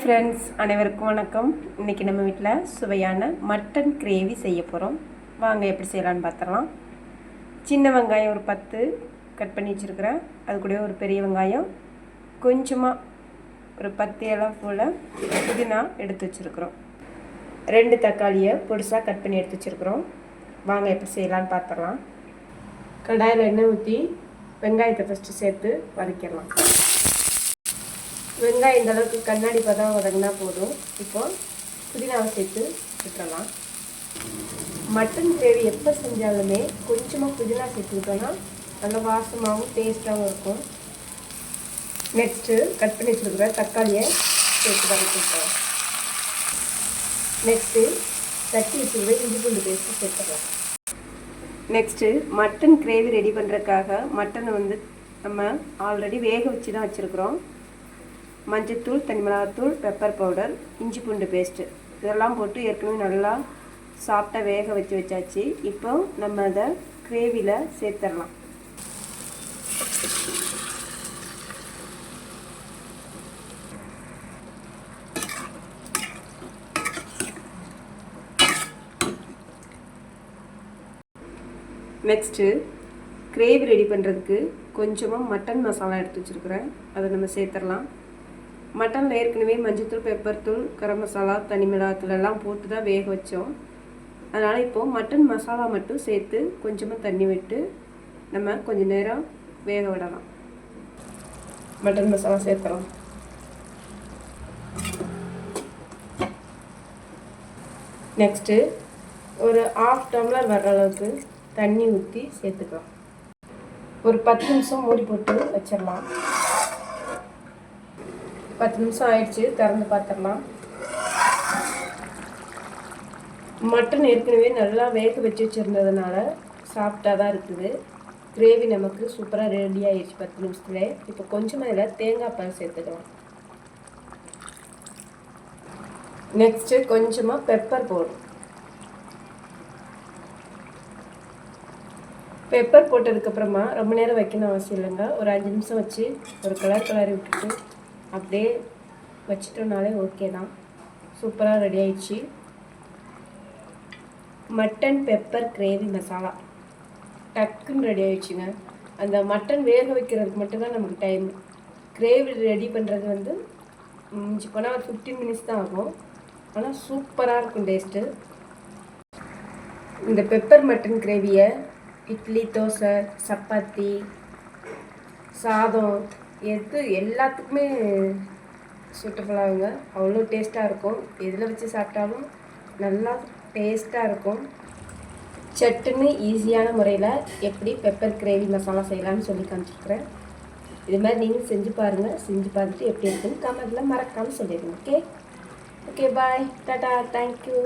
Friends அனைவருக்கும் வணக்கம். இன்றைக்கி நம்ம வீட்டில் சுவையான மட்டன் கிரேவி செய்ய போகிறோம். வாங்க எப்படி செய்யலான்னு பார்த்துடலாம். சின்ன வெங்காயம் ஒரு 10 கட் பண்ணி வச்சுருக்கிறேன். அது கூட ஒரு பெரிய வெங்காயம், கொஞ்சமாக ஒரு 10 இலை போல் புதினா எடுத்து வச்சுருக்குறோம். 2 தக்காளியை பொடிசாக கட் பண்ணி எடுத்து வச்சுருக்குறோம். வாங்க எப்படி செய்யலான்னு பார்த்துடலாம். கடாயில் எண்ணெய் ஊற்றி வெங்காயத்தை ஃபஸ்ட்டு சேர்த்து வதக்கிடலாம். வெங்காயம் இந்த அளவுக்கு கண்ணாடி பதம் வதங்கினா போதும். இப்போ புதினாவை சேர்த்து விட்டுறலாம். மட்டன் கிரேவி எப்போ செஞ்சாலுமே கொஞ்சமாக புதினா சேர்த்துக்கிட்டோன்னா நல்ல வாசமாகவும் டேஸ்ட்டாகவும் இருக்கும். நெக்ஸ்ட்டு கட் பண்ணி வச்சுருக்கிற தக்காளியை சேர்த்து வதக்கிட்டோம். நெக்ஸ்ட்டு தட்டி வச்சுருக்கிற இஞ்சி பூண்டு பேஸ்ட்டு சேர்த்துக்கலாம். நெக்ஸ்ட்டு மட்டன் கிரேவி ரெடி பண்ணுறதுக்காக மட்டனை நம்ம ஆல்ரெடி வேக வச்சு தான் வச்சுருக்குறோம். மஞ்சத்தூள், தனி மிளகாத்தூள், பெப்பர் பவுடர், இஞ்சி பூண்டு பேஸ்ட்டு இதெல்லாம் போட்டு ஏற்கனவே நல்லா சாஃப்டாக வேக வச்சாச்சு. இப்போ நம்ம அதை கிரேவியில் சேர்த்துடலாம். நெக்ஸ்ட்டு கிரேவி ரெடி பண்ணுறதுக்கு கொஞ்சமாக மட்டன் மசாலா எடுத்து வச்சுருக்குறேன். அதை நம்ம சேர்த்துடலாம். மட்டனில் ஏற்கனவே மஞ்சத்தூள், பெப்பர் தூள், கரம் மசாலா, தனி மிளகாத்தூள் எல்லாம் போட்டு தான் வேக வச்சோம். அதனால் இப்போது மட்டன் மசாலா மட்டும் சேர்த்து கொஞ்சமாக தண்ணி விட்டு நம்ம கொஞ்சம் நேரம் வேக விடலாம். மட்டன் மசாலா சேர்த்துறோம். நெக்ஸ்ட்டு ஒரு 1/2 டம்ளர் வர்ற அளவுக்கு தண்ணி ஊற்றி சேர்த்துக்கலாம். ஒரு 10 நிமிஷம் மூடி போட்டு வச்சிடலாம். 10 நிமிஷம் ஆயிடுச்சு, திறந்து பார்த்துடலாம். மட்டன் ஏற்கனவே நல்லா வேக வச்சு வச்சுருந்ததுனால சாஃப்டாக தான் இருக்குது. கிரேவி நமக்கு சூப்பராக ரெடி ஆயிடுச்சு 10 நிமிஷத்துல. இப்போ கொஞ்சமாக இதில் தேங்காய் பால் சேர்த்துக்கலாம். நெக்ஸ்ட்டு கொஞ்சமாக பெப்பர் போடும். பெப்பர் போட்டதுக்கப்புறமா ரொம்ப நேரம் வைக்கணும் அவசியம் இல்லைங்க. ஒரு 5 நிமிஷம் வச்சு ஒரு கிளறி விட்டுட்டு அப்படியே வச்சிட்டோம்னாலே ஓகே தான். சூப்பராக ரெடி ஆயிடுச்சு மட்டன் பெப்பர் கிரேவி மசாலா. டக்குன்னு ரெடி ஆயிடுச்சுங்க. அந்த மட்டன் வேக வைக்கிறதுக்கு மட்டும்தான் நமக்கு டைம். கிரேவி ரெடி பண்ணுறது மிஞ்சி போனால் ஒரு 15 மினிட்ஸ் தான் ஆகும். ஆனால் சூப்பராக இருக்கும் டேஸ்ட்டு. இந்த பெப்பர் மட்டன் கிரேவியை இட்லி, தோசை, சப்பாத்தி, சாதம் எல்லாத்துக்குமே சூட்டபுளாகுங்க. அவ்வளோ டேஸ்ட்டாக இருக்கும். எதில் வச்சு சாப்பிட்டாலும் நல்லா டேஸ்ட்டாக இருக்கும். சட்டுன்னு ஈஸியான முறையில் எப்படி பெப்பர் கிரேவி மசாலா செய்யலான்னு சொல்லி காமிச்சிருக்கிறேன். இது மாதிரி நீங்கள் செஞ்சு பாருங்கள். செஞ்சு பார்த்துட்டு எப்படி இருக்குன்னு கமெண்ட்டில் மறக்காமல் சொல்லிடுங்க. Okay bye, Tata, thank you.